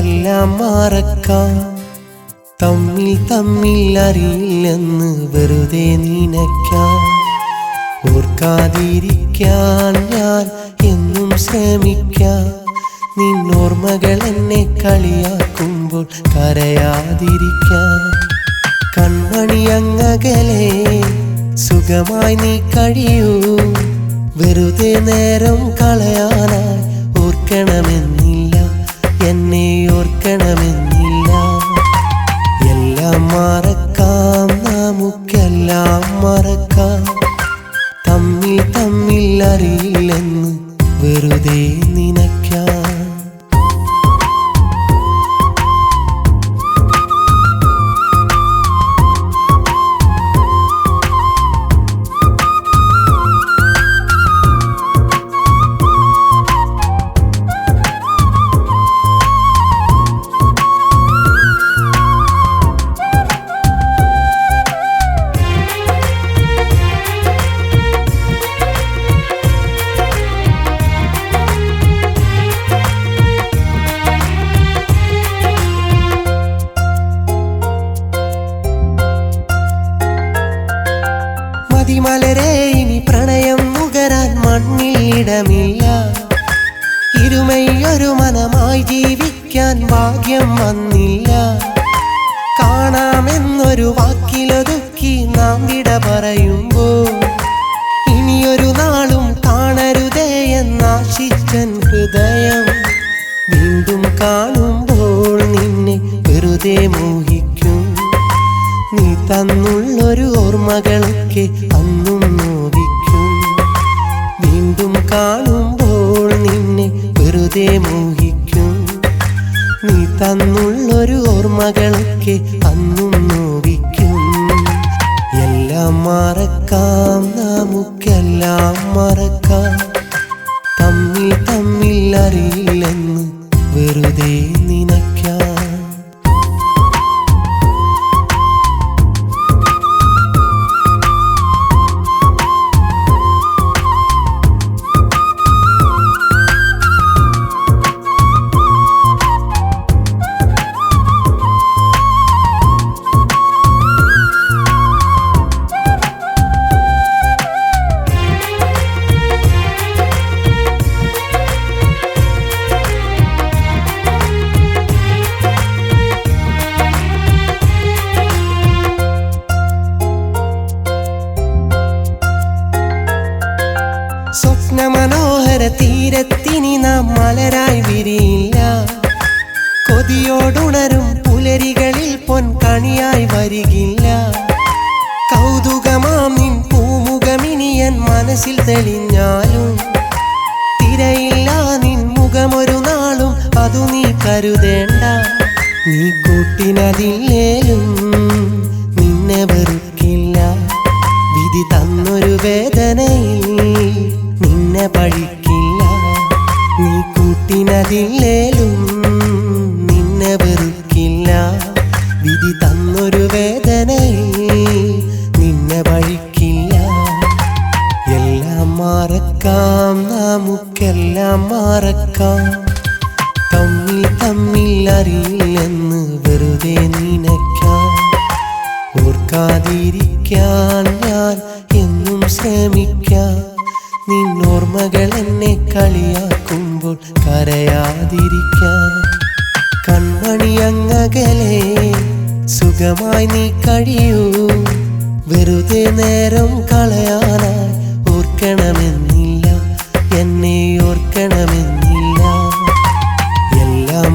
നമുക്കെല്ലാം മറക്കാം. തമ്മിൽ തമ്മിൽ അറിയില്ലെന്ന് വെറുതെ നനയ്ക്കാം. ഓർക്കാതിരിക്കാൻ ഞാൻ എന്നും ശ്രമിക്കാം. നിന്നോർമ്മകൾ എന്നെ കളിയാക്കുമ്പോൾ കരയാതിരിക്കാൻ. കൺമണി അങ്ങകലെ സുഖമായി നീ കഴിയൂ. വെറുതെ നേരം കളയാനായി ഓർക്കണമെന്നില്ല, എന്നെ ഓർക്കണമെന്നില്ല. എല്ലാം മറക്കാം, നമുക്കെല്ലാം മറക്കാം. തമ്മിൽ തമ്മിൽ അറിയില്ലെന്ന് വെറുതെ നനയ്ക്കാം. മലരെ ഇനി പ്രണയം നുകരാൻ മണ്ണിൽ ഇടമില്ല. ഇരുമയൊരു മനമായി ജീവിക്കാൻ ഭാഗ്യം വന്നില്ല. കാണാമെന്നൊരു വാക്കിലൊതുക്കി നാം വിട പറയുമ്പോൾ ഇനിയൊരു നാളും കാണരുതേ എന്നാശിച്ചൻ ഹൃദയം. വീണ്ടും കാണുമ്പോൾ നിന്നെ വെറുതെ മോഹിക്കും. നീ തന്നുള്ളൊരു ഓർമ്മകളൊക്കെ അന്നും നോവിക്കും. വീണ്ടും കാണുമ്പോൾ നിന്നെ വെറുതെ മോഹിക്കും. നീ തന്നുള്ളൊരു ഓർമ്മകളൊക്കെ അന്നും നോവിക്കും. എല്ലാം മറക്കാം, നമുക്കെല്ലാം മറക്കാം. തമ്മിൽ തമ്മിൽ അറിയില്ലെന്ന് വെറുതെ നനയ്ക്കാം. സ്വപ്ന മനോഹര തീരത്തിനി നാം മലരായി വിരിയില്ല. കൊതിയോടുണരും പുലരികളിൽ പൊൻകണിയായി വരികില്ല. കൗതുകമാം നിൻ പൂമുഖമിനിയൻ മനസ്സിൽ തെളിഞ്ഞാലും തിരയില്ല നിൻ മുഖമൊരു നാളും അതു നീ കരുതേണ്ട. നീ കൂട്ടിനതില്ലേലും നിന്നെ വെറുക്കില്ല. വിധി തന്നൊരു വേദനയിൽ നിന്നെ പഴിക്കില്ല. നീ കൂട്ടിനതില്ലേലും നിന്നെ വെറുക്കില്ല. വിധി തന്നൊരു വേദനയിൽ നിന്നെ പഴിക്കില്ല. എല്ലാം മറക്കാം, നമുക്കെല്ലാം മറക്കാം. തമ്മിൽ തമ്മിൽ അറിയില്ലെന്ന് വെറുതെ നനയ്ക്കാം. ഓർക്കാതിരിക്കാൻ ഞാൻ എന്നും ശ്രമിക്കാം. നിന്നോർമ്മകൾ എന്നെ കളിയാക്കുമ്പോൾ കരയാതിരിക്കാൻ. കൺമണി അങ്ങകലെ സുഖമായി നീ കഴിയൂ. വെറുതെ നേരം കളയാനായി ഓർക്കണമെന്നില്ല, എന്നെ ഓർക്കണമെന്നില്ല. എല്ലാം